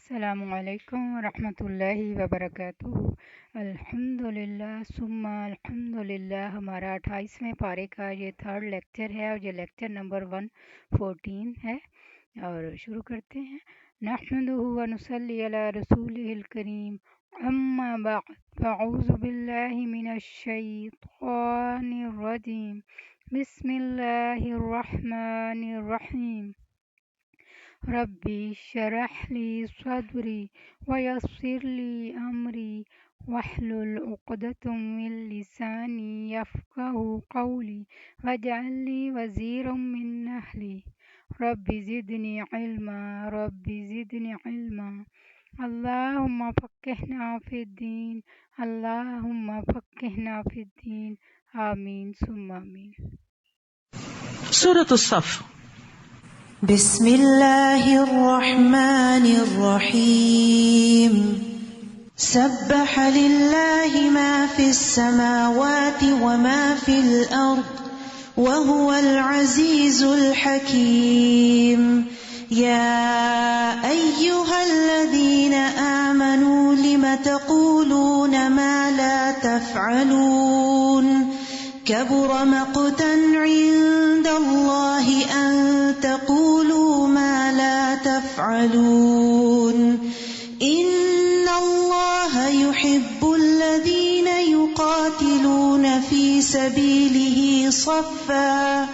السلام علیکم ورحمۃ اللہ وبرکاتہ۔ الحمد للہ ثم الحمد للہ۔ ہمارا 28ویں پارے کا یہ تھرڈ لیکچر ہے اور یہ لیکچر نمبر 114 ہے، اور شروع کرتے ہیں۔ نحمدہ ونصلی علی رسولہ الکریم، اما بعد، فاعوذ باللہ من الشیطان الرجیم، بسم اللہ الرحمن الرحیم۔ ربی اشرح لی صدری ویسر لی امری واحلل عقدۃ من لسانی یفقہوا قولی واجعل لی وزیرا من اہلی ربی زدنی علما ربی زدنی علما۔ اللہم فقہنا فی الدین، اللہم فقہنا فی الدین، آمین ثم آمین۔ سورۃ الصف۔ بسم اللہ الرحمن الرحیم۔ سبح للہ ما فی السماوات وما فی الارض وهو العزیز الحکیم۔ یا ایہا الذین آمنوا لم تقولون ما لا تفعلون کبر مقتا عند اللہ ان تقولوا ما لا تفعلون ان اللہ يحب الذین يقاتلون في سبیلہ صفا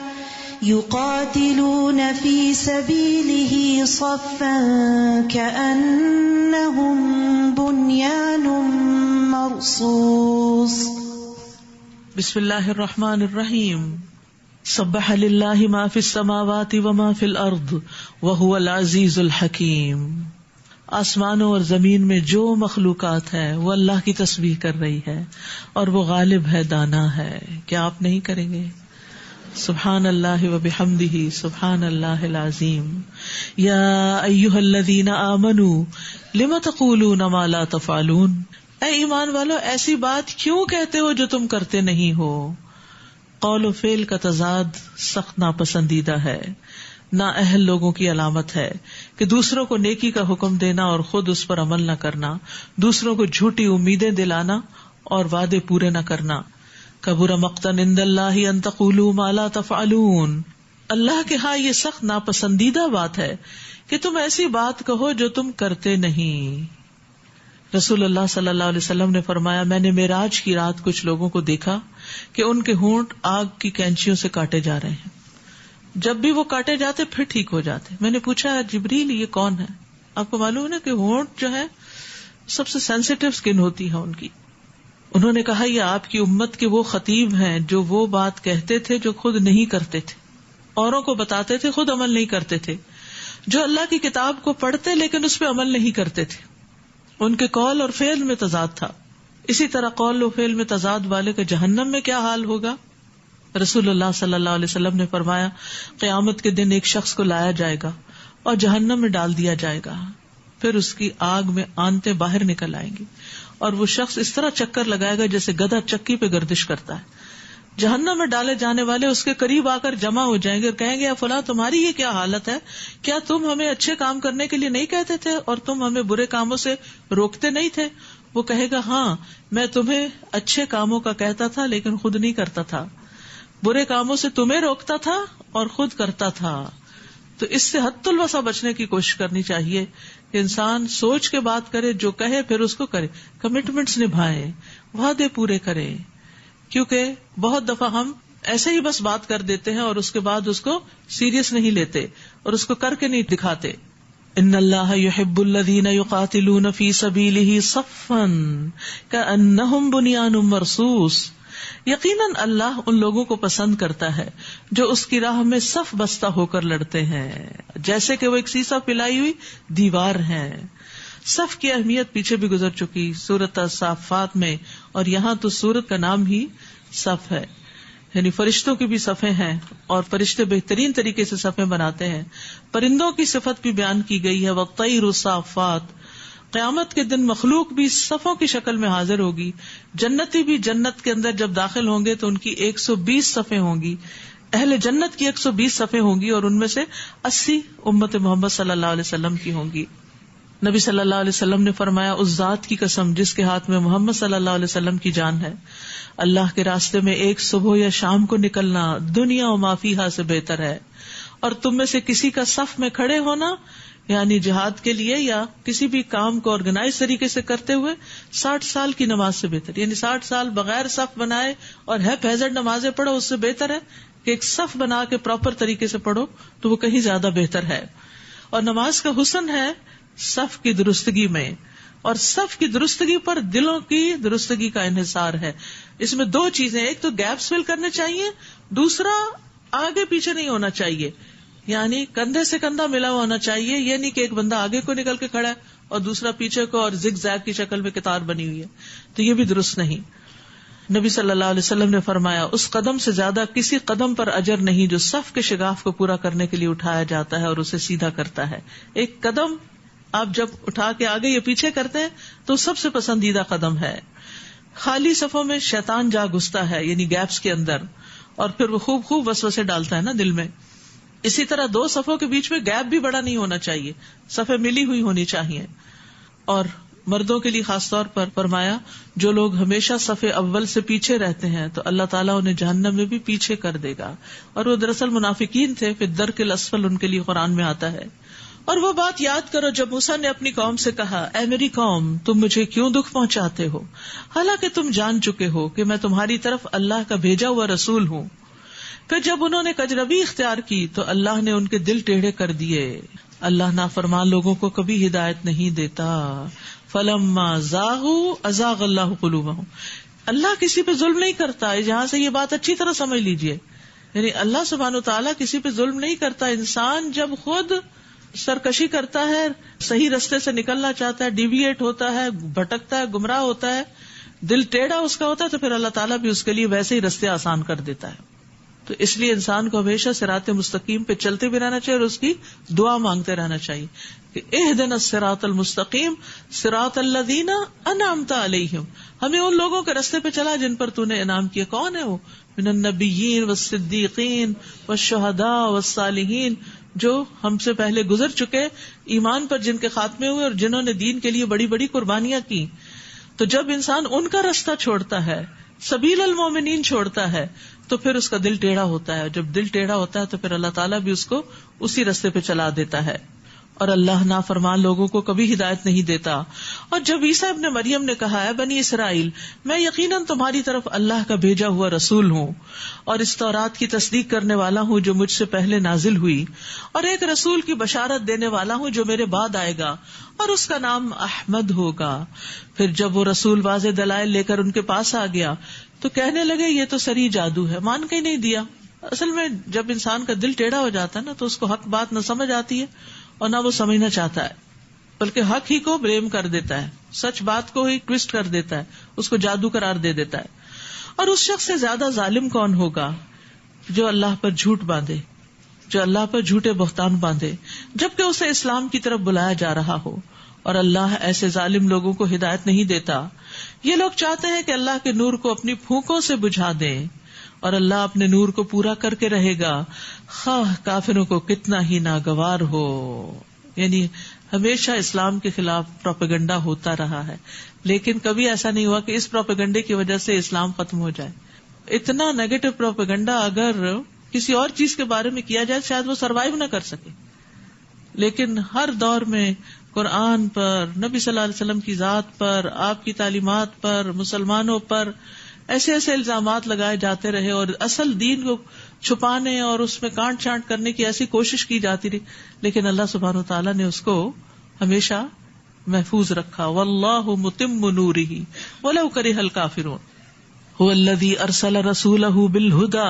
كأنهم بنیان مرصوص۔ بسم اللہ الرحمن الرحیم۔ سبح للہ ما فی السماوات وما فی الارض وہو العزیز الحکیم۔ آسمانوں اور زمین میں جو مخلوقات ہے وہ اللہ کی تسبیح کر رہی ہے اور وہ غالب ہے، دانا ہے۔ کیا آپ نہیں کریں گے؟ سبحان اللہ وبحمدہ سبحان اللہ العظیم۔ یا ایہا الذین آمنوا لم تقولون ما لا تفعلون، اے ایمان والو ایسی بات کیوں کہتے ہو جو تم کرتے نہیں ہو۔ قول و فعل کا تضاد سخت ناپسندیدہ ہے، نااہل لوگوں کی علامت ہے کہ دوسروں کو نیکی کا حکم دینا اور خود اس پر عمل نہ کرنا، دوسروں کو جھوٹی امیدیں دلانا اور وعدے پورے نہ کرنا۔ کبر مقتا عند اللہ ان تقولوا ما لا تفعلون، اللہ کے ہاں یہ سخت ناپسندیدہ بات ہے کہ تم ایسی بات کہو جو تم کرتے نہیں۔ رسول اللہ صلی اللہ علیہ وسلم نے فرمایا، میں نے معراج کی رات کچھ لوگوں کو دیکھا کہ ان کے ہونٹ آگ کی کینچیوں سے کاٹے جا رہے ہیں، جب بھی وہ کاٹے جاتے پھر ٹھیک ہو جاتے۔ میں نے پوچھا، جبریل یہ کون ہے؟ آپ کو معلوم ہے کہ ہونٹ جو ہے سب سے سینسیٹیو سکن ہوتی ہے ان کی۔ انہوں نے کہا یہ آپ کی امت کے وہ خطیب ہیں جو وہ بات کہتے تھے جو خود نہیں کرتے تھے، اوروں کو بتاتے تھے، خود عمل نہیں کرتے تھے، جو اللہ کی کتاب کو پڑھتے لیکن اس پہ عمل نہیں کرتے تھے۔ ان کے قول اور فعل میں تضاد تھا۔ اسی طرح قول و فعل میں تضاد والے کا جہنم میں کیا حال ہوگا؟ رسول اللہ صلی اللہ علیہ وسلم نے فرمایا، قیامت کے دن ایک شخص کو لایا جائے گا اور جہنم میں ڈال دیا جائے گا، پھر اس کی آگ میں آنتیں باہر نکل آئیں گی اور وہ شخص اس طرح چکر لگائے گا جیسے گدھا چکی پہ گردش کرتا ہے۔ جہنم میں ڈالے جانے والے اس کے قریب آ کر جمع ہو جائیں گے اور کہیں گے، فلاں تمہاری یہ کیا حالت ہے؟ کیا تم ہمیں اچھے کام کرنے کے لیے نہیں کہتے تھے اور تم ہمیں برے کاموں سے روکتے نہیں تھے؟ وہ کہے گا، ہاں میں تمہیں اچھے کاموں کا کہتا تھا لیکن خود نہیں کرتا تھا، برے کاموں سے تمہیں روکتا تھا اور خود کرتا تھا۔ تو اس سے حد الوسع بچنے کی کوشش کرنی چاہیے کہ انسان سوچ کے بات کرے، جو کہے پھر اس کو کرے، کمٹمنٹس نبھائے، وعدے پورے کرے، کیونکہ بہت دفعہ ہم ایسے ہی بس بات کر دیتے ہیں اور اس کے بعد اس کو سیریس نہیں لیتے اور اس کو کر کے نہیں دکھاتے۔ ان اللہ یحب الذین یقاتلون فی سبیلہ صفا کأنہم بنیان مرصوص، یقیناً اللہ ان لوگوں کو پسند کرتا ہے جو اس کی راہ میں صف بستہ ہو کر لڑتے ہیں، جیسے کہ وہ ایک سیسا پلائی ہوئی دیوار ہیں۔ صف کی اہمیت پیچھے بھی گزر چکی سورۃ الصافات میں، اور یہاں تو سورت کا نام ہی صف ہے، یعنی فرشتوں کی بھی صفیں ہیں اور فرشتے بہترین طریقے سے صفیں بناتے ہیں۔ پرندوں کی صفت بھی بیان کی گئی ہے، وَالطَّيْرُ صَافَّاتٍ، قیامت کے دن مخلوق بھی صفوں کی شکل میں حاضر ہوگی، جنتی بھی جنت کے اندر جب داخل ہوں گے تو ان کی 120 صفیں ہوں گی، اہل جنت کی 120 صفیں ہوں گی اور ان میں سے 80 امت محمد صلی اللہ علیہ وسلم کی ہوں گی۔ نبی صلی اللہ علیہ وسلم نے فرمایا، اس ذات کی قسم جس کے ہاتھ میں محمد صلی اللہ علیہ وسلم کی جان ہے، اللہ کے راستے میں ایک صبح یا شام کو نکلنا دنیا و ما فیہا سے بہتر ہے، اور تم میں سے کسی کا صف میں کھڑے ہونا یعنی جہاد کے لیے یا کسی بھی کام کو آرگنائز طریقے سے کرتے ہوئے 60 سال کی نماز سے بہتر، یعنی 60 سال بغیر صف بنائے اور ہیپ ہیزرڈ نمازیں پڑھو، اس سے بہتر ہے کہ ایک صف بنا کے پراپر طریقے سے پڑھو، تو وہ کہیں زیادہ بہتر ہے۔ اور نماز کا حسن ہے صف کی درستگی میں، اور صف کی درستگی پر دلوں کی درستگی کا انحصار ہے۔ اس میں دو چیزیں، ایک تو گیپس فل کرنے چاہیے، دوسرا آگے پیچھے نہیں ہونا چاہیے، یعنی کندھے سے کندھا ملا ہوا ہونا چاہیے، یہ نہیں کہ ایک بندہ آگے کو نکل کے کھڑا ہے اور دوسرا پیچھے کو اور زگ زیگ کی شکل میں قطار بنی ہوئی ہے، تو یہ بھی درست نہیں۔ نبی صلی اللہ علیہ وسلم نے فرمایا، اس قدم سے زیادہ کسی قدم پر اجر نہیں جو صف کے شگاف کو پورا کرنے کے لیے اٹھایا جاتا ہے اور اسے سیدھا کرتا ہے۔ ایک قدم آپ جب اٹھا کے آگے یا پیچھے کرتے ہیں تو سب سے پسندیدہ قدم ہے۔ خالی صفوں میں شیطان جا گھستا ہے، یعنی گیپس کے اندر، اور پھر وہ خوب وسوسے ڈالتا ہے نا دل میں۔ اسی طرح دو صفوں کے بیچ میں گیپ بھی بڑا نہیں ہونا چاہیے، صفیں ملی ہوئی ہونی چاہیے۔ اور مردوں کے لیے خاص طور پر فرمایا، جو لوگ ہمیشہ صف اول سے پیچھے رہتے ہیں تو اللہ تعالیٰ انہیں جہنم میں بھی پیچھے کر دے گا، اور وہ دراصل منافقین تھے، فی الدرک الاسفل ان کے لیے قرآن میں آتا ہے۔ اور وہ بات یاد کرو جب موسیٰ نے اپنی قوم سے کہا، اے میری قوم، تم مجھے کیوں دکھ پہنچاتے ہو، حالانکہ تم جان چکے ہو کہ میں تمہاری طرف اللہ کا بھیجا ہوا رسول ہوں۔ پھر جب انہوں نے کجربی اختیار کی تو اللہ نے ان کے دل ٹیڑھے کر دیے۔ اللہ نافرمان لوگوں کو کبھی ہدایت نہیں دیتا۔ فلما زاغوا ازاغ اللہ قلوبہم، اللہ کسی پہ ظلم نہیں کرتا، یہاں سے یہ بات اچھی طرح سمجھ لیجئے، یعنی اللہ سبحانہ وتعالیٰ کسی پہ ظلم نہیں کرتا۔ انسان جب خود سرکشی کرتا ہے، صحیح رستے سے نکلنا چاہتا ہے، ڈیویٹ ہوتا ہے، بھٹکتا ہے، گمراہ ہوتا ہے، دل ٹیڑھا اس کا ہوتا ہے، تو پھر اللہ تعالیٰ بھی اس کے لیے ویسے ہی رستے آسان کر دیتا ہے۔ تو اس لیے انسان کو ہمیشہ صراط مستقیم پہ چلتے بھی رہنا چاہیے اور اس کی دعا مانگتے رہنا چاہیے کہ اہدنا الصراط المستقیم صراط الذین انعمت علیہم، ہمیں ان لوگوں کے رستے پہ چلا جن پر تو نے انعام کیا۔ کون ہے وہ؟ من النبیین والصدیقین والشہداء والصالحین، جو ہم سے پہلے گزر چکے، ایمان پر جن کے خاتمے ہوئے اور جنہوں نے دین کے لیے بڑی بڑی قربانیاں کی۔ تو جب انسان ان کا رستہ چھوڑتا ہے، سبیل المومنین چھوڑتا ہے، تو پھر اس کا دل ٹیڑھا ہوتا ہے۔ جب دل ٹیڑھا ہوتا ہے تو پھر اللہ تعالیٰ بھی اس کو اسی رستے پہ چلا دیتا ہے، اور اللہ نافرمان لوگوں کو کبھی ہدایت نہیں دیتا۔ اور جب عیسیٰ ابن مریم نے کہا، اے بنی اسرائیل، میں یقیناً تمہاری طرف اللہ کا بھیجا ہوا رسول ہوں اور اس تورات کی تصدیق کرنے والا ہوں جو مجھ سے پہلے نازل ہوئی، اور ایک رسول کی بشارت دینے والا ہوں جو میرے بعد آئے گا، اور اس کا نام احمد ہوگا۔ پھر جب وہ رسول واضح دلائل لے کر ان کے پاس آ گیا تو کہنے لگے، یہ تو سری جادو ہے، مان کے ہی نہیں دیا۔ اصل میں جب انسان کا دل ٹیڑھا ہو جاتا ہے نا تو اس کو حق بات نہ سمجھ آتی ہے اور نہ وہ سمجھنا چاہتا ہے، بلکہ حق ہی کو بلیم کر دیتا ہے، سچ بات کو ہی ٹویسٹ کر دیتا ہے، اس کو جادو قرار دے دیتا ہے۔ اور اس شخص سے زیادہ ظالم کون ہوگا جو اللہ پر جھوٹ باندھے، جو اللہ پر جھوٹے بہتان باندھے جبکہ اسے اسلام کی طرف بلایا جا رہا ہو، اور اللہ ایسے ظالم لوگوں کو ہدایت نہیں دیتا۔ یہ لوگ چاہتے ہیں کہ اللہ کے نور کو اپنی پھونکوں سے بجھا دیں، اور اللہ اپنے نور کو پورا کر کے رہے گا، خواہ کافروں کو کتنا ہی ناگوار ہو۔ یعنی ہمیشہ اسلام کے خلاف پروپیگنڈا ہوتا رہا ہے، لیکن کبھی ایسا نہیں ہوا کہ اس پروپیگنڈے کی وجہ سے اسلام ختم ہو جائے۔ اتنا نیگیٹو پروپیگنڈا اگر کسی اور چیز کے بارے میں کیا جائے شاید وہ سروائیو نہ کر سکے، لیکن ہر دور میں قرآن پر، نبی صلی اللہ علیہ وسلم کی ذات پر، آپ کی تعلیمات پر، مسلمانوں پر ایسے ایسے الزامات لگائے جاتے رہے، اور اصل دین کو چھپانے اور اس میں کانٹ چھانٹ کرنے کی ایسی کوشش کی جاتی رہی، لیکن اللہ سبحانہ وتعالیٰ نے اس کو ہمیشہ محفوظ رکھا۔ واللہ متم نورہ ولو کرہ الکافرون هو الذی ارسل رسولہ بالہدی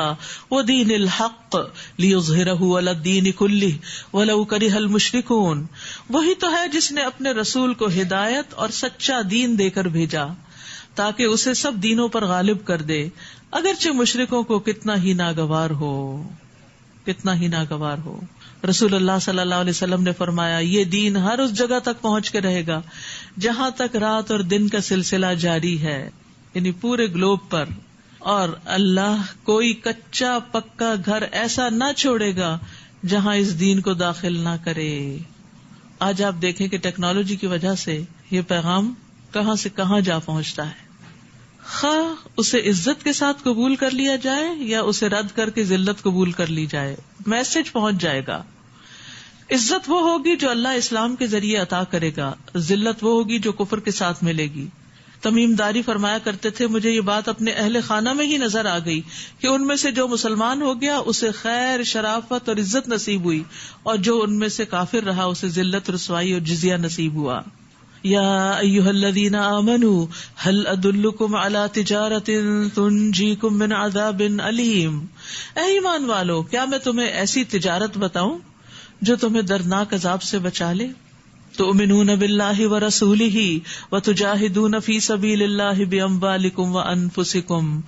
ودین الحق لیظہرہ علی الدین کلہ ولو کرہ المشرکون، وہی تو ہے جس نے اپنے رسول کو ہدایت اور سچا دین دے کر بھیجا تاکہ اسے سب دینوں پر غالب کر دے، اگرچہ مشرکوں کو کتنا ہی ناگوار ہو، کتنا ہی ناگوار ہو۔ رسول اللہ صلی اللہ علیہ وسلم نے فرمایا، یہ دین ہر اس جگہ تک پہنچ کے رہے گا جہاں تک رات اور دن کا سلسلہ جاری ہے، یعنی پورے گلوب پر، اور اللہ کوئی کچا پکا گھر ایسا نہ چھوڑے گا جہاں اس دین کو داخل نہ کرے۔ آج آپ دیکھیں کہ ٹیکنالوجی کی وجہ سے یہ پیغام کہاں سے کہاں جا پہنچتا ہے. خواہ اسے عزت کے ساتھ قبول کر لیا جائے یا اسے رد کر کے ذلت قبول کر لی جائے، میسج پہنچ جائے گا. عزت وہ ہوگی جو اللہ اسلام کے ذریعے عطا کرے گا، ذلت وہ ہوگی جو کفر کے ساتھ ملے گی. تمیم داری فرمایا کرتے تھے، مجھے یہ بات اپنے اہل خانہ میں ہی نظر آ گئی کہ ان میں سے جو مسلمان ہو گیا اسے خیر، شرافت اور عزت نصیب ہوئی، اور جو ان میں سے کافر رہا اسے ذلت، رسوائی اور جزیہ نصیب ہوا. یا ایھا الذین آمنوا هل ادلکم علی تجارۃ تنجیکم من عذاب علیم. اے ایمان والو، کیا میں تمہیں ایسی تجارت بتاؤں جو تمہیں دردناک عذاب سے بچا لے؟ تؤمنون باللہ ورسولہ وتجاہدون فی سبیل اللہ باموالکم وانفسکم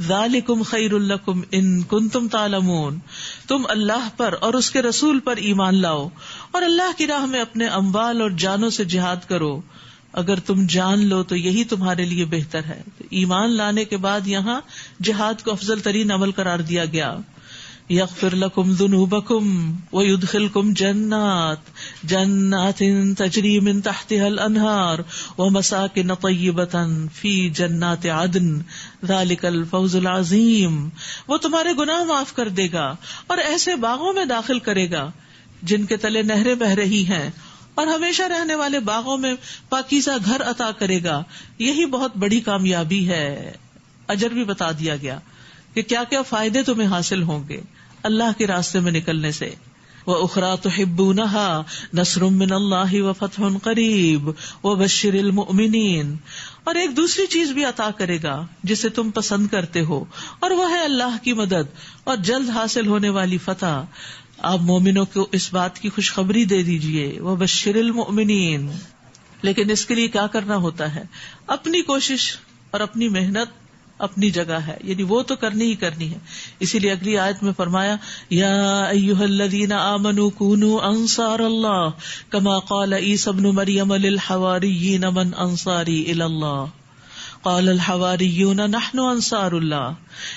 ذالکم خیر لکم ان کنتم تعلمون. تم اللہ پر اور اس کے رسول پر ایمان لاؤ اور اللہ کی راہ میں اپنے اموال اور جانوں سے جہاد کرو اگر تم جان لو تو یہی تمہارے لیے بہتر ہے. ایمان لانے کے بعد یہاں جہاد کو افضل ترین عمل قرار دیا گیا. یغفر لکم ذنوبکم ویدخلکم جنات تجری من تحتها الانہار ومساکن طیبۃ فی جنات عدن ذالک الفوز العظیم. وہ تمہارے گناہ معاف کر دے گا اور ایسے باغوں میں داخل کرے گا جن کے تلے نہریں بہ رہی ہیں، اور ہمیشہ رہنے والے باغوں میں پاکیزہ گھر عطا کرے گا. یہی بہت بڑی کامیابی ہے. اجر بھی بتا دیا گیا کہ کیا کیا فائدے تمہیں حاصل ہوں گے اللہ کے راستے میں نکلنے سے. وَأُخْرَى تُحِبُّونَهَا نَصْرٌ مِّنَ اللَّهِ وَفَتْحٌ قَرِيبٌ وَبَشِّرِ الْمُؤْمِنِينَ. اور ایک دوسری چیز بھی عطا کرے گا جسے تم پسند کرتے ہو، اور وہ ہے اللہ کی مدد اور جلد حاصل ہونے والی فتح. آپ مومنوں کو اس بات کی خوشخبری دے دیجئے. وَبَشِّرِ الْمُؤْمِنِينَ. لیکن اس کے لیے کیا کرنا ہوتا ہے؟ اپنی کوشش اور اپنی محنت اپنی جگہ ہے، یعنی وہ تو کرنی ہی کرنی ہے. اسی لیے اگلی آیت میں فرمایا یا ایھا الذین آمنوا کونوا انصار اللہ کما قال عیسی ابن مریم للحواریین من انصاری الی اللہ قال الحواریون نحن انصار اللہ.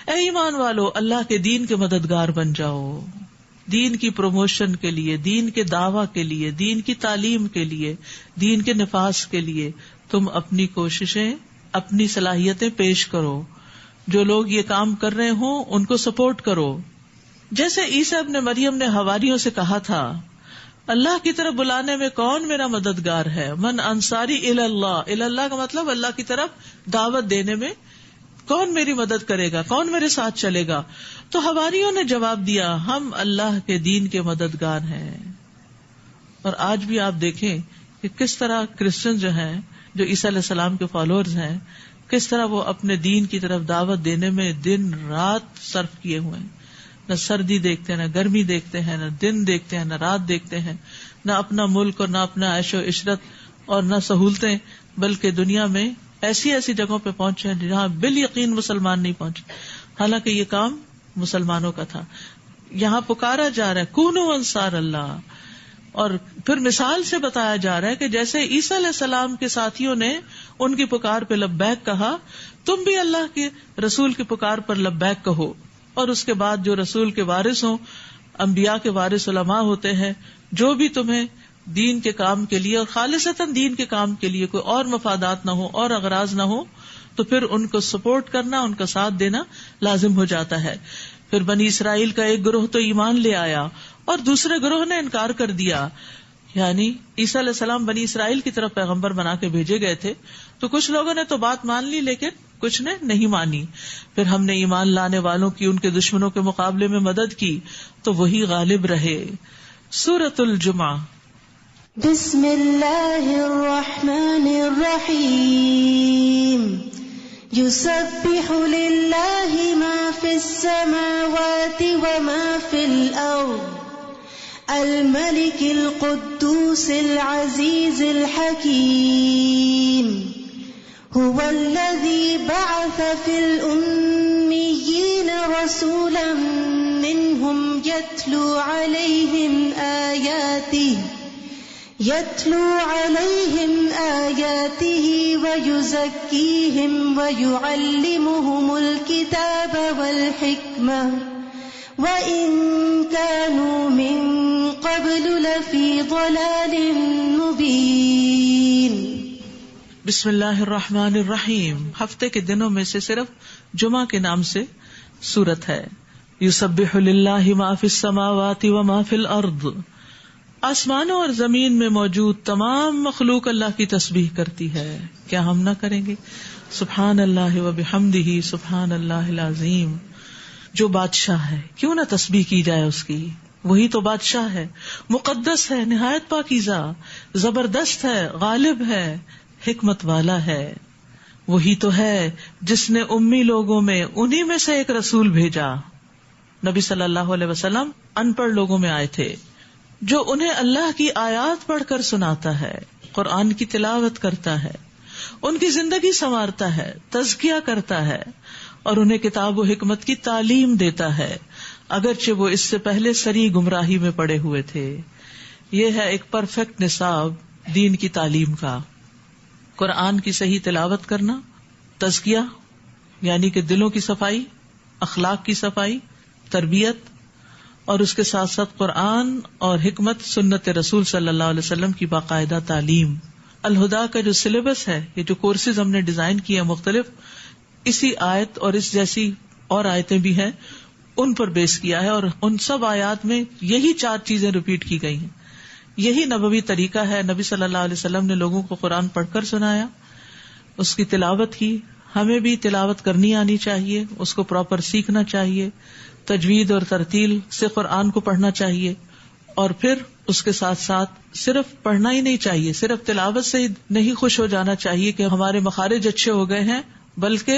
اے ایمان والو، اللہ کے دین کے مددگار بن جاؤ. دین کی پروموشن کے لیے، دین کے دعویٰ کے لیے، دین کی تعلیم کے لیے، دین کے نفاذ کے لیے تم اپنی کوششیں، اپنی صلاحیتیں پیش کرو. جو لوگ یہ کام کر رہے ہوں ان کو سپورٹ کرو. جیسے عیسی ابن مریم نے حواریوں سے کہا تھا اللہ کی طرف بلانے میں کون میرا مددگار ہے؟ من انصاری الی اللہ. الی اللہ کا مطلب اللہ کی طرف دعوت دینے میں کون میری مدد کرے گا، کون میرے ساتھ چلے گا؟ تو حواریوں نے جواب دیا ہم اللہ کے دین کے مددگار ہیں. اور آج بھی آپ دیکھیں کہ کس طرح کرسچن جو ہیں، جو عیسیٰ علیہ السلام کے فالوورز ہیں، کس طرح وہ اپنے دین کی طرف دعوت دینے میں دن رات صرف کیے ہوئے ہیں. نہ سردی دیکھتے ہیں، نہ گرمی دیکھتے ہیں، نہ دن دیکھتے ہیں، نہ رات دیکھتے ہیں، نہ اپنا ملک اور نہ اپنا عیش و عشرت اور نہ سہولتیں، بلکہ دنیا میں ایسی ایسی جگہوں پہ پہنچے ہیں جہاں بالیقین مسلمان نہیں پہنچے، حالانکہ یہ کام مسلمانوں کا تھا. یہاں پکارا جا رہا ہے کونوا انصار اللہ، اور پھر مثال سے بتایا جا رہا ہے کہ جیسے عیسیٰ علیہ السلام کے ساتھیوں نے ان کی پکار پہ لبیک کہا، تم بھی اللہ کے رسول کی پکار پر لبیک کہو. اور اس کے بعد جو رسول کے وارث ہوں، انبیاء کے وارث علماء ہوتے ہیں، جو بھی تمہیں دین کے کام کے لیے اور خالصتاً دین کے کام کے لیے کوئی اور مفادات نہ ہو اور اغراض نہ ہو، تو پھر ان کو سپورٹ کرنا، ان کا ساتھ دینا لازم ہو جاتا ہے. پھر بنی اسرائیل کا ایک گروہ تو ایمان لے آیا اور دوسرے گروہ نے انکار کر دیا. یعنی عیسیٰ علیہ السلام بنی اسرائیل کی طرف پیغمبر بنا کے بھیجے گئے تھے، تو کچھ لوگوں نے تو بات مان لی لیکن کچھ نے نہیں مانی. پھر ہم نے ایمان لانے والوں کی ان کے دشمنوں کے مقابلے میں مدد کی تو وہی غالب رہے. سورۃ الجمعہ. بسم اللہ الرحمن الرحیم. یسبح للہ ما فی السماوات وما فی الارض الملک القدوس العزیز الحکیم. هو الذي بعث في الأميين رسولا منهم يتلو عليهم آياته ويزكيهم ويعلمهم الكتاب وَإِن كَانُوا مِن قَبْلُ لَفِي ضَلَالٍ مُبِينٍ. بسم اللہ الرحمن الرحیم. ہفتے کے دنوں میں سے صرف جمعہ کے نام سے سورت ہے. یسبح للہ ما فی السماوات وما فی الارض. آسمانوں اور زمین میں موجود تمام مخلوق اللہ کی تسبیح کرتی ہے. کیا ہم نہ کریں گے؟ سبحان اللہ وبحمدہ سبحان اللہ العظیم. جو بادشاہ ہے کیوں نہ تسبیح کی جائے اس کی. وہی تو بادشاہ ہے، مقدس ہے، نہایت پاکیزہ، زبردست ہے، غالب ہے، حکمت والا ہے. وہی تو ہے جس نے امی لوگوں میں انہی میں سے ایک رسول بھیجا. نبی صلی اللہ علیہ وسلم ان پڑھ لوگوں میں آئے تھے، جو انہیں اللہ کی آیات پڑھ کر سناتا ہے، قرآن کی تلاوت کرتا ہے، ان کی زندگی سنوارتا ہے، تزکیہ کرتا ہے اور انہیں کتاب و حکمت کی تعلیم دیتا ہے، اگرچہ وہ اس سے پہلے سری گمراہی میں پڑے ہوئے تھے. یہ ہے ایک پرفیکٹ نصاب دین کی تعلیم کا. قرآن کی صحیح تلاوت کرنا، تزکیہ یعنی کہ دلوں کی صفائی، اخلاق کی صفائی، تربیت، اور اس کے ساتھ ساتھ قرآن اور حکمت سنت رسول صلی اللہ علیہ وسلم کی باقاعدہ تعلیم. الہدا کا جو سلیبس ہے، یہ جو کورسز ہم نے ڈیزائن کیے ہیں مختلف، اسی آیت اور اس جیسی اور آیتیں بھی ہیں ان پر بیس کیا ہے، اور ان سب آیات میں یہی 4 چیزیں ریپیٹ کی گئی ہیں. یہی نبوی طریقہ ہے. نبی صلی اللہ علیہ وسلم نے لوگوں کو قرآن پڑھ کر سنایا، اس کی تلاوت کی. ہمیں بھی تلاوت کرنی آنی چاہیے، اس کو پراپر سیکھنا چاہیے، تجوید اور ترتیل سے قرآن کو پڑھنا چاہیے. اور پھر اس کے ساتھ ساتھ صرف پڑھنا ہی نہیں چاہیے، صرف تلاوت سے نہیں خوش ہو جانا چاہیے کہ ہمارے مخارج اچھے ہو گئے ہیں، بلکہ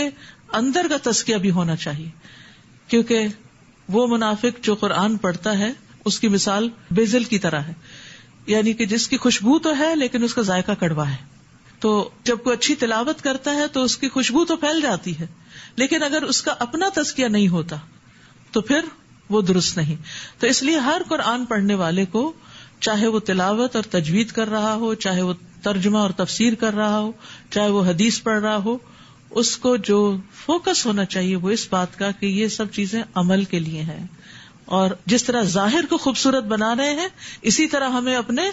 اندر کا تزکیہ بھی ہونا چاہیے. کیونکہ وہ منافق جو قرآن پڑھتا ہے اس کی مثال بیزل کی طرح ہے، یعنی کہ جس کی خوشبو تو ہے لیکن اس کا ذائقہ کڑوا ہے. تو جب کوئی اچھی تلاوت کرتا ہے تو اس کی خوشبو تو پھیل جاتی ہے، لیکن اگر اس کا اپنا تزکیہ نہیں ہوتا تو پھر وہ درست نہیں. تو اس لیے ہر قرآن پڑھنے والے کو، چاہے وہ تلاوت اور تجوید کر رہا ہو، چاہے وہ ترجمہ اور تفسیر کر رہا ہو، چاہے وہ حدیث پڑھ رہا ہو، اس کو جو فوکس ہونا چاہیے وہ اس بات کا کہ یہ سب چیزیں عمل کے لیے ہیں. اور جس طرح ظاہر کو خوبصورت بنا رہے ہیں، اسی طرح ہمیں اپنے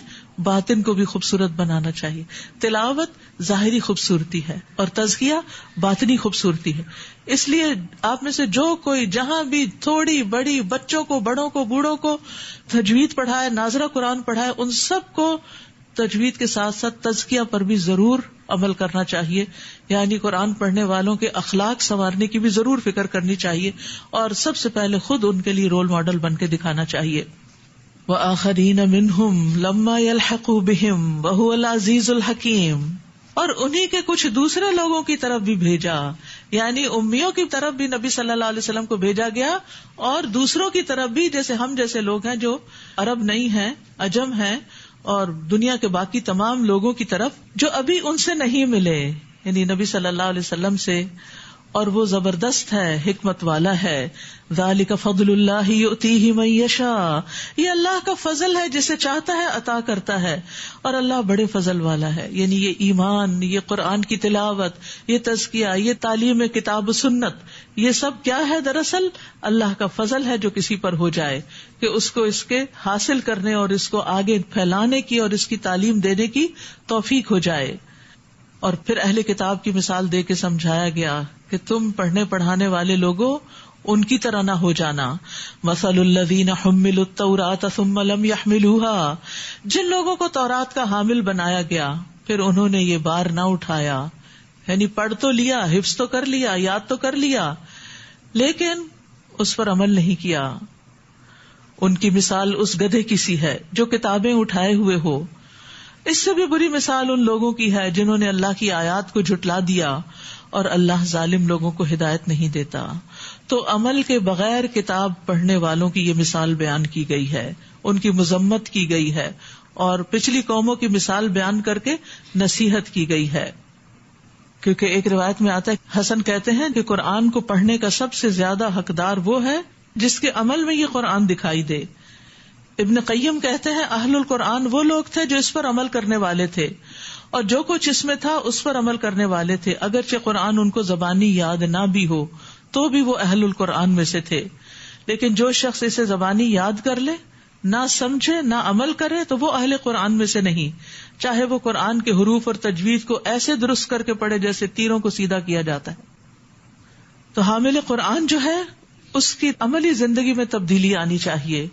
باطن کو بھی خوبصورت بنانا چاہیے. تلاوت ظاہری خوبصورتی ہے اور تزکیہ باطنی خوبصورتی ہے. اس لیے آپ میں سے جو کوئی جہاں بھی تھوڑی بڑی، بچوں کو، بڑوں کو، بوڑھوں کو تجوید پڑھائے، ناظرہ قرآن پڑھائے، ان سب کو تجوید کے ساتھ ساتھ تزکیہ پر بھی ضرور عمل کرنا چاہیے. یعنی قرآن پڑھنے والوں کے اخلاق سنوارنے کی بھی ضرور فکر کرنی چاہیے، اور سب سے پہلے خود ان کے لیے رول ماڈل بن کے دکھانا چاہیے. وَآخَرِينَ مِنْهُمْ لَمَّا يَلْحَقُوا بِهِمْ وَهُوَ الْعَزِيزُ الْحَكِيمُ. اور انہی کے کچھ دوسرے لوگوں کی طرف بھی بھیجا، یعنی امیوں کی طرف بھی نبی صلی اللہ علیہ وسلم کو بھیجا گیا، اور دوسروں کی طرف بھی، جیسے ہم جیسے لوگ ہیں جو عرب نہیں ہیں، عجم ہیں، اور دنیا کے باقی تمام لوگوں کی طرف جو ابھی ان سے نہیں ملے، یعنی نبی صلی اللہ علیہ وسلم سے. اور وہ زبردست ہے، حکمت والا ہے. ذالک فضل اللہ یؤتیہ من یشاء. یہ اللہ کا فضل ہے، جسے چاہتا ہے عطا کرتا ہے، اور اللہ بڑے فضل والا ہے. یعنی یہ ایمان، یہ قرآن کی تلاوت، یہ تزکیہ، یہ تعلیم کتاب و سنت، یہ سب کیا ہے؟ دراصل اللہ کا فضل ہے جو کسی پر ہو جائے کہ اس کو اس کے حاصل کرنے اور اس کو آگے پھیلانے کی اور اس کی تعلیم دینے کی توفیق ہو جائے. اور پھر اہل کتاب کی مثال دے کے سمجھایا گیا کہ تم پڑھنے پڑھانے والے لوگوں ان کی طرح نہ ہو جانا. مثل الذین حملوا التوراۃ ثم لم یحملوها. جن لوگوں کو تورات کا حامل بنایا گیا پھر انہوں نے یہ بار نہ اٹھایا، یعنی پڑھ تو لیا، حفظ تو کر لیا، یاد تو کر لیا، لیکن اس پر عمل نہیں کیا. ان کی مثال اس گدھے کی سی ہے جو کتابیں اٹھائے ہوئے ہو. اس سے بھی بری مثال ان لوگوں کی ہے جنہوں نے اللہ کی آیات کو جھٹلا دیا، اور اللہ ظالم لوگوں کو ہدایت نہیں دیتا. تو عمل کے بغیر کتاب پڑھنے والوں کی یہ مثال بیان کی گئی ہے، ان کی مذمت کی گئی ہے، اور پچھلی قوموں کی مثال بیان کر کے نصیحت کی گئی ہے. کیونکہ ایک روایت میں آتا ہے، حسن کہتے ہیں کہ قرآن کو پڑھنے کا سب سے زیادہ حقدار وہ ہے جس کے عمل میں یہ قرآن دکھائی دے. ابن قیم کہتے ہیں اہل القرآن وہ لوگ تھے جو اس پر عمل کرنے والے تھے، اور جو کچھ اس میں تھا اس پر عمل کرنے والے تھے، اگرچہ قرآن ان کو زبانی یاد نہ بھی ہو تو بھی وہ اہل القرآن میں سے تھے. لیکن جو شخص اسے زبانی یاد کر لے، نہ سمجھے نہ عمل کرے تو وہ اہل قرآن میں سے نہیں، چاہے وہ قرآن کے حروف اور تجوید کو ایسے درست کر کے پڑھے جیسے تیروں کو سیدھا کیا جاتا ہے۔ تو حامل قرآن جو ہے اس کی عملی زندگی میں تبدیلی آنی چاہیے۔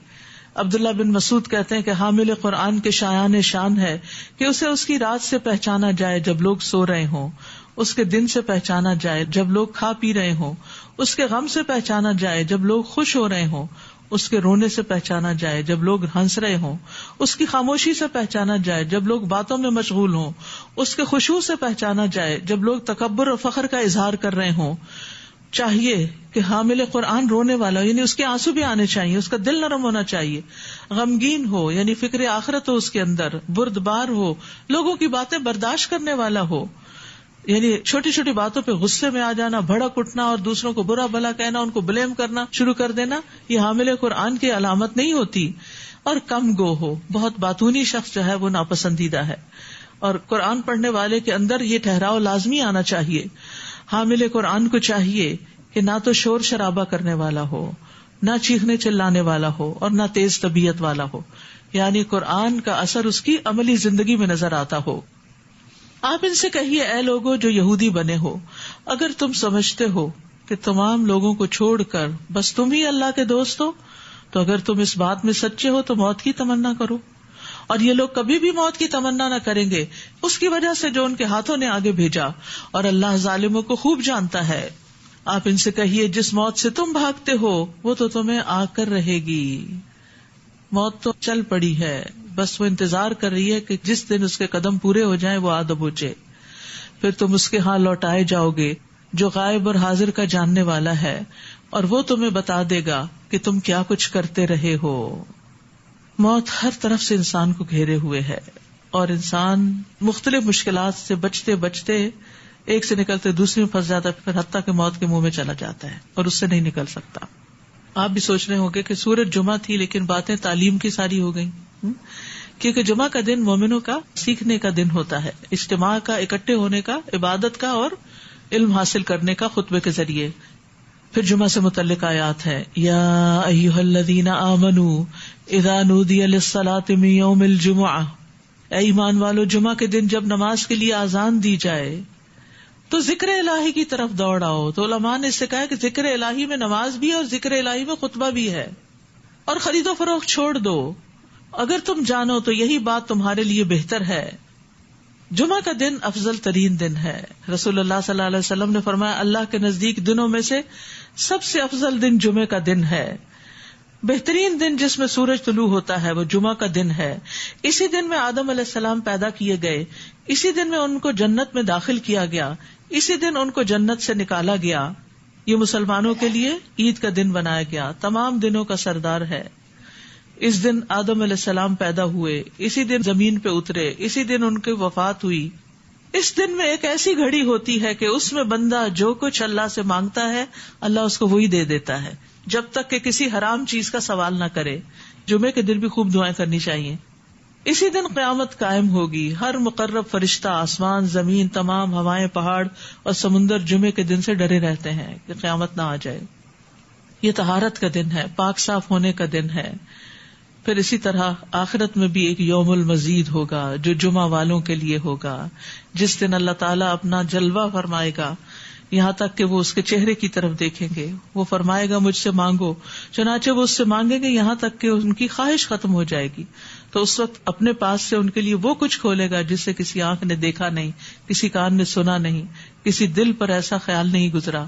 عبداللہ بن مسعود کہتے ہیں کہ حامل قرآن کے شایان شان ہے کہ اسے اس کی رات سے پہچانا جائے جب لوگ سو رہے ہوں، اس کے دن سے پہچانا جائے جب لوگ کھا پی رہے ہوں، اس کے غم سے پہچانا جائے جب لوگ خوش ہو رہے ہوں، اس کے رونے سے پہچانا جائے جب لوگ ہنس رہے ہوں، اس کی خاموشی سے پہچانا جائے جب لوگ باتوں میں مشغول ہوں، اس کے خشوع سے پہچانا جائے جب لوگ تکبر اور فخر کا اظہار کر رہے ہوں۔ چاہیے کہ حامل قرآن رونے والا ہو، یعنی اس کے آنسو بھی آنے چاہیے، اس کا دل نرم ہونا چاہیے، غمگین ہو یعنی فکر آخرت ہو اس کے اندر، بردبار ہو، لوگوں کی باتیں برداشت کرنے والا ہو، یعنی چھوٹی چھوٹی باتوں پہ غصے میں آ جانا، بھڑک اٹھنا اور دوسروں کو برا بھلا کہنا، ان کو بلیم کرنا شروع کر دینا، یہ حامل قرآن کی علامت نہیں ہوتی۔ اور کم گو ہو، بہت باتونی شخص جو ہے وہ ناپسندیدہ ہے، اور قرآن پڑھنے والے کے اندر یہ ٹھہراؤ لازمی آنا چاہیے۔ حامل قرآن کو چاہیے کہ نہ تو شور شرابہ کرنے والا ہو، نہ چیخنے چلانے والا ہو، اور نہ تیز طبیعت والا ہو، یعنی قرآن کا اثر اس کی عملی زندگی میں نظر آتا ہو۔ آپ ان سے کہیے اے لوگو جو یہودی بنے ہو، اگر تم سمجھتے ہو کہ تمام لوگوں کو چھوڑ کر بس تم ہی اللہ کے دوست ہو، تو اگر تم اس بات میں سچے ہو تو موت کی تمنا کرو، اور یہ لوگ کبھی بھی موت کی تمنا نہ کریں گے اس کی وجہ سے جو ان کے ہاتھوں نے آگے بھیجا، اور اللہ ظالموں کو خوب جانتا ہے۔ آپ ان سے کہیے جس موت سے تم بھاگتے ہو وہ تو تمہیں آ کر رہے گی، موت تو چل پڑی ہے، بس وہ انتظار کر رہی ہے کہ جس دن اس کے قدم پورے ہو جائیں وہ آ دبوچے، پھر تم اس کے ہاں لوٹائے جاؤ گے جو غائب اور حاضر کا جاننے والا ہے، اور وہ تمہیں بتا دے گا کہ تم کیا کچھ کرتے رہے ہو۔ موت ہر طرف سے انسان کو گھیرے ہوئے ہے، اور انسان مختلف مشکلات سے بچتے بچتے ایک سے نکلتے دوسری میں پھنس جاتا ہے، پھر حتیٰ کہ موت کے منہ میں چلا جاتا ہے اور اس سے نہیں نکل سکتا۔ آپ بھی سوچ رہے ہوں گے کہ سورج جمعہ تھی لیکن باتیں تعلیم کی ساری ہو گئی، کیونکہ جمعہ کا دن مومنوں کا سیکھنے کا دن ہوتا ہے، اجتماع کا، اکٹھے ہونے کا، عبادت کا اور علم حاصل کرنے کا خطبے کے ذریعے۔ پھر جمعہ سے متعلق آیات ہے، یا ایھا الذین آمنوا اذا نودی للصلاۃ من یوم الجمعہ، اے ایمان والو جمعہ کے دن جب نماز کے لیے اذان دی جائے تو ذکر الہی کی طرف دوڑ آؤ۔ تو علماء نے اس سے کہا کہ ذکر الہی میں نماز بھی ہے اور ذکر الہی میں خطبہ بھی ہے، اور خرید و فروخت چھوڑ دو، اگر تم جانو تو یہی بات تمہارے لیے بہتر ہے۔ جمعہ کا دن افضل ترین دن ہے۔ رسول اللہ صلی اللہ علیہ وسلم نے فرمایا اللہ کے نزدیک دنوں میں سے سب سے افضل دن جمعے کا دن ہے، بہترین دن جس میں سورج طلوع ہوتا ہے وہ جمعہ کا دن ہے۔ اسی دن میں آدم علیہ السلام پیدا کیے گئے، اسی دن میں ان کو جنت میں داخل کیا گیا، اسی دن ان کو جنت سے نکالا گیا۔ یہ مسلمانوں کے لیے عید کا دن بنایا گیا، تمام دنوں کا سردار ہے۔ اس دن آدم علیہ السلام پیدا ہوئے، اسی دن زمین پہ اترے، اسی دن ان کی وفات ہوئی۔ اس دن میں ایک ایسی گھڑی ہوتی ہے کہ اس میں بندہ جو کچھ اللہ سے مانگتا ہے اللہ اس کو وہی دے دیتا ہے، جب تک کہ کسی حرام چیز کا سوال نہ کرے۔ جمعے کے دن بھی خوب دعائیں کرنی چاہیے۔ اسی دن قیامت قائم ہوگی، ہر مقرب فرشتہ، آسمان، زمین، تمام ہوائیں، پہاڑ اور سمندر جمعے کے دن سے ڈرے رہتے ہیں کہ قیامت نہ آ جائے۔ یہ طہارت کا دن ہے، پاک صاف ہونے کا دن ہے۔ پھر اسی طرح آخرت میں بھی ایک یوم المزید ہوگا جو جمعہ والوں کے لیے ہوگا، جس دن اللہ تعالیٰ اپنا جلوہ فرمائے گا، یہاں تک کہ وہ اس کے چہرے کی طرف دیکھیں گے۔ وہ فرمائے گا مجھ سے مانگو، چنانچہ وہ اس سے مانگیں گے یہاں تک کہ ان کی خواہش ختم ہو جائے گی۔ تو اس وقت اپنے پاس سے ان کے لیے وہ کچھ کھولے گا جسے کسی آنکھ نے دیکھا نہیں، کسی کان نے سنا نہیں، کسی دل پر ایسا خیال نہیں گزرا۔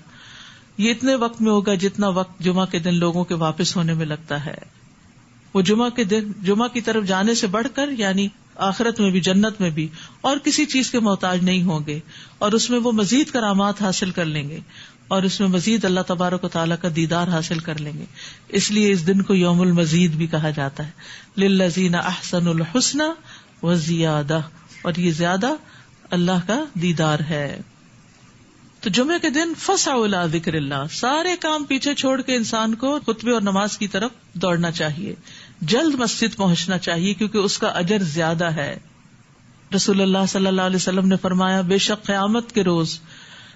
یہ اتنے وقت میں ہوگا جتنا وقت جمعہ کے دن لوگوں کے واپس ہونے میں لگتا ہے۔ وہ جمعہ کے دن جمعہ کی طرف جانے سے بڑھ کر یعنی آخرت میں بھی، جنت میں بھی، اور کسی چیز کے محتاج نہیں ہوں گے، اور اس میں وہ مزید کرامات حاصل کر لیں گے، اور اس میں مزید اللہ تبارک و تعالیٰ کا دیدار حاصل کر لیں گے۔ اس لیے اس دن کو یوم المزید بھی کہا جاتا ہے، للذین احسنوا الحسنی وزیادہ، اور یہ زیادہ اللہ کا دیدار ہے۔ تو جمعے کے دن فسعوا الی ذکر اللہ، سارے کام پیچھے چھوڑ کے انسان کو خطبے اور نماز کی طرف دوڑنا چاہیے، جلد مسجد پہنچنا چاہیے کیونکہ اس کا اجر زیادہ ہے۔ رسول اللہ صلی اللہ علیہ وسلم نے فرمایا بے شک قیامت کے روز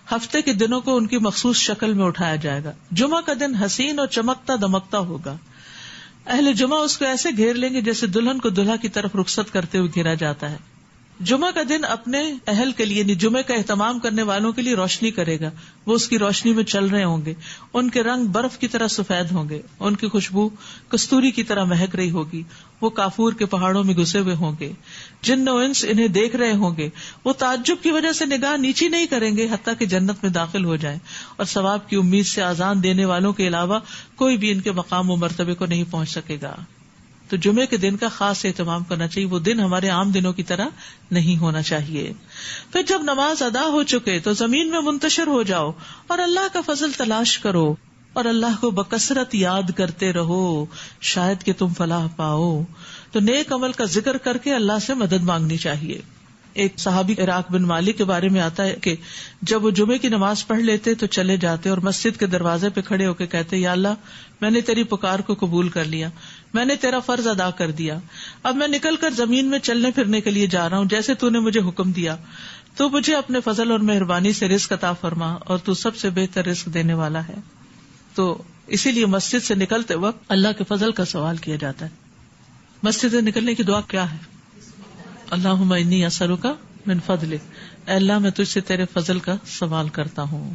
ہفتے کے دنوں کو ان کی مخصوص شکل میں اٹھایا جائے گا. جمعہ کا دن حسین اور چمکتا دمکتا ہوگا. اہل جمعہ اس کو ایسے گھیر لیں گے جیسے دلہن کو دلہا کی طرف رخصت کرتے ہوئے گھیرا جاتا ہے. جمعہ کا دن اپنے اہل کے لیے، یعنی جمعے کا اہتمام کرنے والوں کے لیے روشنی کرے گا. وہ اس کی روشنی میں چل رہے ہوں گے. ان کے رنگ برف کی طرح سفید ہوں گے. ان کی خوشبو کستوری کی طرح مہک رہی ہوگی. وہ کافور کے پہاڑوں میں گھسے ہوئے ہوں گے. جن و انس انہیں دیکھ رہے ہوں گے. وہ تعجب کی وجہ سے نگاہ نیچی نہیں کریں گے حتیٰ کہ جنت میں داخل ہو جائیں. اور ثواب کی امید سے آذان دینے والوں کے علاوہ کوئی بھی ان کے مقام و مرتبے کو نہیں پہنچ سکے گا. تو جمعے کے دن کا خاص اہتمام کرنا چاہیے. وہ دن ہمارے عام دنوں کی طرح نہیں ہونا چاہیے. پھر جب نماز ادا ہو چکے تو زمین میں منتشر ہو جاؤ اور اللہ کا فضل تلاش کرو اور اللہ کو بکثرت یاد کرتے رہو، شاید کہ تم فلاح پاؤ. تو نیک عمل کا ذکر کر کے اللہ سے مدد مانگنی چاہیے. ایک صحابی عراق بن مالک کے بارے میں آتا ہے کہ جب وہ جمعے کی نماز پڑھ لیتے تو چلے جاتے اور مسجد کے دروازے پہ کھڑے ہو کے کہتے، یا اللہ میں نے تیری پکار کو قبول کر لیا، میں نے تیرا فرض ادا کر دیا. اب میں نکل کر زمین میں چلنے پھرنے کے لیے جا رہا ہوں جیسے تو نے مجھے حکم دیا. تو مجھے اپنے فضل اور مہربانی سے رزق عطا فرما اور تو سب سے بہتر رزق دینے والا ہے. تو اسی لیے مسجد سے نکلتے وقت اللہ کے فضل کا سوال کیا جاتا ہے. مسجد سے نکلنے کی دعا کیا ہے؟ اللہم انی اسألک من فضلک، اے اللہ میں تجھ سے تیرے فضل کا سوال کرتا ہوں.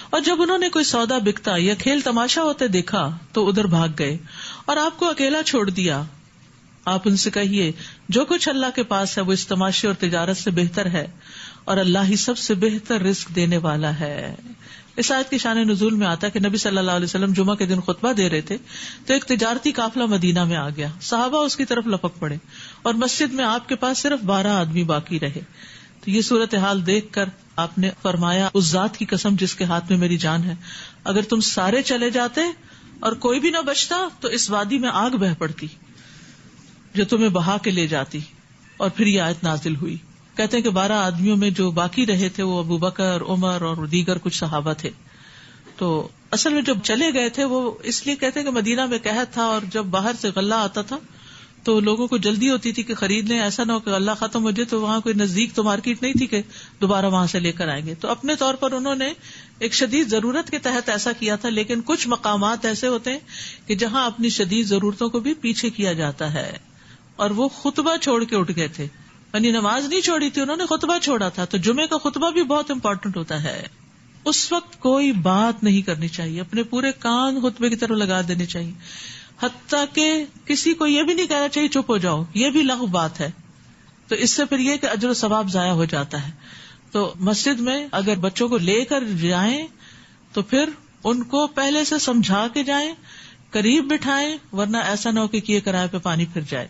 اور جب انہوں نے کوئی سودا بکتا یا کھیل تماشا ہوتے دیکھا تو ادھر بھاگ گئے اور آپ کو اکیلا چھوڑ دیا. آپ ان سے کہیے جو کچھ اللہ کے پاس ہے وہ اس تماشے اور تجارت سے بہتر ہے اور اللہ ہی سب سے بہتر رزق دینے والا ہے. اس آیت کی شان نزول میں آتا ہے کہ نبی صلی اللہ علیہ وسلم جمعہ کے دن خطبہ دے رہے تھے تو ایک تجارتی قافلہ مدینہ میں آ گیا. صحابہ اس کی طرف لپک پڑے اور مسجد میں آپ کے پاس صرف 12 آدمی باقی رہے. تو یہ صورتحال دیکھ کر آپ نے فرمایا، اس ذات کی قسم جس کے ہاتھ میں میری جان ہے، اگر تم سارے چلے جاتے اور کوئی بھی نہ بچتا تو اس وادی میں آگ بہ پڑتی جو تمہیں بہا کے لے جاتی. اور پھر یہ آیت نازل ہوئی. کہتے ہیں کہ 12 آدمیوں میں جو باقی رہے تھے وہ ابو بکر، عمر اور دیگر کچھ صحابہ تھے. تو اصل میں جب چلے گئے تھے وہ اس لیے کہتے ہیں کہ مدینہ میں قحط تھا اور جب باہر سے غلہ آتا تھا تو لوگوں کو جلدی ہوتی تھی کہ خرید لیں، ایسا نہ ہو کہ غلہ ختم ہو جائے. تو وہاں کوئی نزدیک تو مارکیٹ نہیں تھی کہ دوبارہ وہاں سے لے کر آئیں گے. تو اپنے طور پر انہوں نے ایک شدید ضرورت کے تحت ایسا کیا تھا. لیکن کچھ مقامات ایسے ہوتے ہیں کہ جہاں اپنی شدید ضرورتوں کو بھی پیچھے کیا جاتا ہے. اور وہ خطبہ چھوڑ کے اٹھ گئے تھے، یعنی نماز نہیں چھوڑی تھی انہوں نے، خطبہ چھوڑا تھا. تو جمعے کا خطبہ بھی بہت امپورٹنٹ ہوتا ہے. اس وقت کوئی بات نہیں کرنی چاہیے، اپنے پورے کان خطبے کی طرف لگا دینے چاہیے. حتیٰ کہ کسی کو یہ بھی نہیں کہنا چاہیے چپ ہو جاؤ، یہ بھی لغو بات ہے. تو اس سے پھر یہ کہ اجر و ثواب ضائع ہو جاتا ہے. تو مسجد میں اگر بچوں کو لے کر جائیں تو پھر ان کو پہلے سے سمجھا کے جائیں، قریب بٹھائیں، ورنہ ایسا نہ ہو کہ کیے کرائے پہ پانی پھر جائے.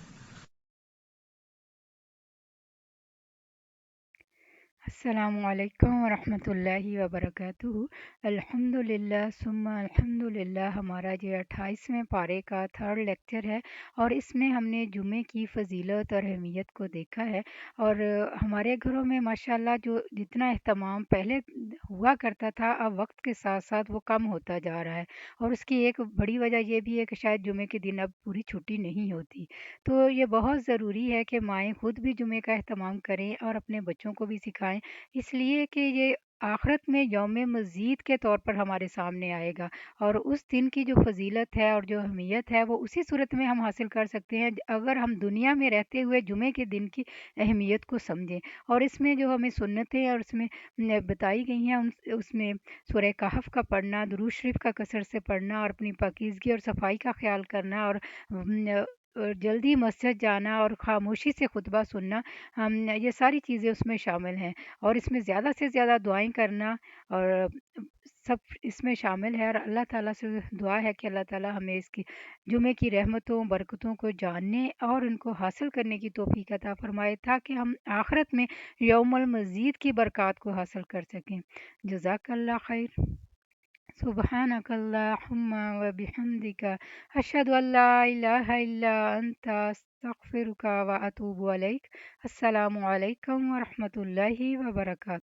السلام علیکم ورحمۃ اللہ وبرکاتہ. الحمد للہ ثم الحمد للہ. ہمارا یہ 28ویں پارے کا 3rd لیکچر ہے اور اس میں ہم نے جمعے کی فضیلت اور اہمیت کو دیکھا ہے. اور ہمارے گھروں میں ماشاءاللہ جو جتنا اہتمام پہلے ہوا کرتا تھا اب وقت کے ساتھ ساتھ وہ کم ہوتا جا رہا ہے. اور اس کی ایک بڑی وجہ یہ بھی ہے کہ شاید جمعے کے دن اب پوری چھٹی نہیں ہوتی. تو یہ بہت ضروری ہے کہ مائیں خود بھی جمعے کا اہتمام کریں اور اپنے بچوں کو بھی سکھائیں، اس لیے کہ یہ آخرت میں یوم مزید کے طور پر ہمارے سامنے آئے گا. اور اس دن کی جو فضیلت ہے اور جو اہمیت ہے وہ اسی صورت میں ہم حاصل کر سکتے ہیں اگر ہم دنیا میں رہتے ہوئے جمعے کے دن کی اہمیت کو سمجھیں. اور اس میں جو ہمیں سنتیں اور اس میں بتائی گئی ہیں اس میں سورہ کہف کا پڑھنا، درود شریف کا کثرت سے پڑھنا اور اپنی پاکیزگی اور صفائی کا خیال کرنا اور جلدی مسجد جانا اور خاموشی سے خطبہ سننا، یہ ساری چیزیں اس میں شامل ہیں. اور اس میں زیادہ سے زیادہ دعائیں کرنا اور سب اس میں شامل ہے. اور اللہ تعالیٰ سے دعا ہے کہ اللہ تعالیٰ ہمیں اس کی جمعے کی رحمتوں برکتوں کو جاننے اور ان کو حاصل کرنے کی توفیق عطا فرمائے تاکہ ہم آخرت میں یوم المزید کی برکات کو حاصل کر سکیں. جزاک اللہ خیر. سبحانک اللہم و بحمدک اشہد ان لا الہ الا انت استغفرک و اتوب الیک. السلام علیکم ورحمۃ اللہ وبرکاتہ.